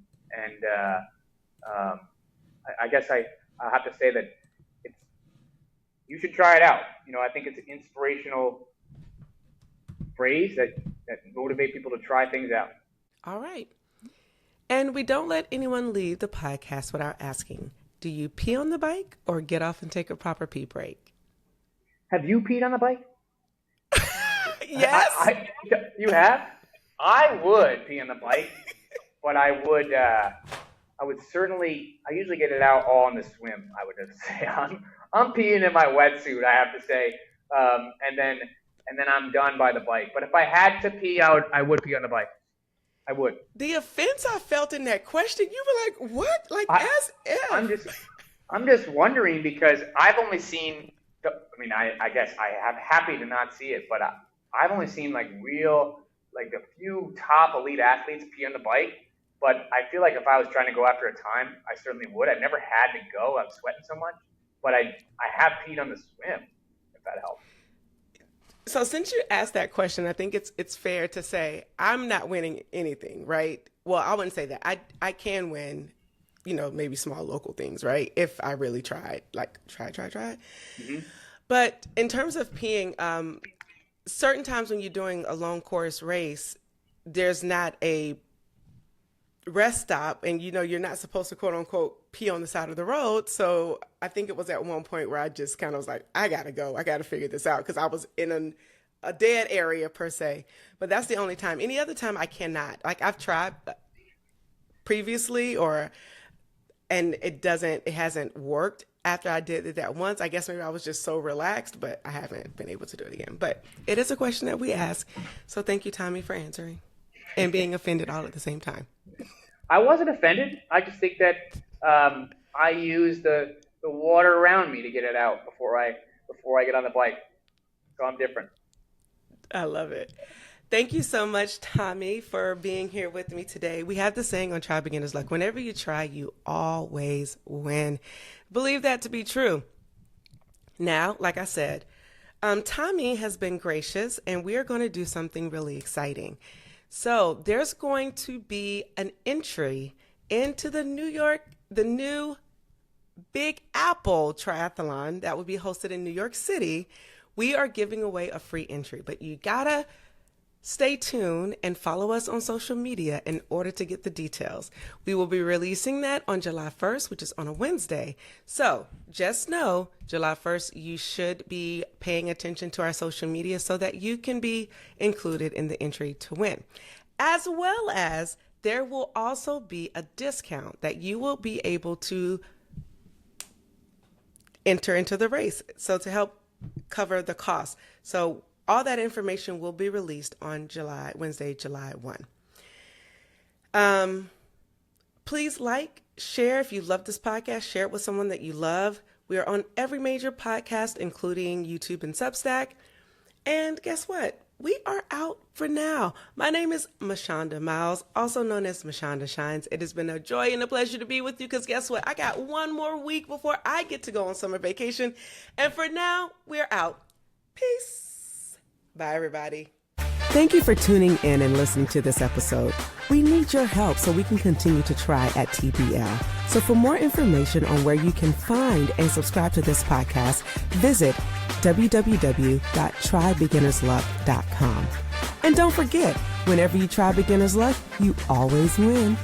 I guess I have to say that you should try it out. I think it's an inspirational phrase that motivate people to try things out.
All right. And we don't let anyone leave the podcast without asking, do you pee on the bike or get off and take a proper pee break?
Have you peed on the bike?
Yes.
You have? I would pee on the bike, but I would certainly, I usually get it out all in the swim, I would just say. I'm peeing in my wetsuit, I have to say, and then I'm done by the bike. But if I had to pee, I would pee on the bike. I would.
The offense I felt in that question, you were like, what? Like, as if.
I'm just wondering because I've only seen, I guess I'm happy to not see it, but I've only seen a few top elite athletes pee on the bike. But I feel like if I was trying to go after a time, I certainly would. I've never had to go. I'm sweating so much. But I have peed on the swim, if that helps.
So since you asked that question, I think it's fair to say I'm not winning anything, right? Well, I wouldn't say that. I can win, maybe small local things, right? If I really tried, try. Mm-hmm. But in terms of peeing, certain times when you're doing a long course race, there's not a rest stop and you're not supposed to quote unquote pee on the side of the road. So I think it was at one point where I just kind of was like, I gotta go, I gotta figure this out, because I was in a dead area per se, but that's the only time. Any other time I cannot. Like I've tried previously and it hasn't worked after I did it that once. I guess maybe I was just so relaxed, but I haven't been able to do it again. But it is a question that we ask. So thank you, Tommy, for answering and being offended all at the same time.
I wasn't offended. I just think that I use the water around me to get it out before I get on the bike. So I'm different.
I love it. Thank you so much, Tommy, for being here with me today. We have the saying on Try Beginner's Luck, whenever you try, you always win. Believe that to be true. Now, like I said, Tommy has been gracious, and we are going to do something really exciting. So there's going to be an entry into the new Big Apple Triathlon that will be hosted in New York City. We are giving away a free entry, but you gotta stay tuned and follow us on social media in order to get the details. We will be releasing that on July 1st, which is on a Wednesday. So just know, July 1st, you should be paying attention to our social media so that you can be included in the entry to win. As well as there will also be a discount that you will be able to enter into the race. So to help cover the cost. So all that information will be released on Wednesday, July 1. Please share if you love this podcast, share it with someone that you love. We are on every major podcast, including YouTube and Substack. And guess what? We are out for now. My name is Mashonda Miles, also known as Mashonda Shines. It has been a joy and a pleasure to be with you because guess what? I got one more week before I get to go on summer vacation. And for now, we're out. Peace. Bye, everybody. Thank you for tuning in and listening to this episode. We need your help so we can continue to try at TBL. So for more information on where you can find and subscribe to this podcast, visit www.trybeginnersluck.com. And don't forget, whenever you try Beginner's Luck, you always win.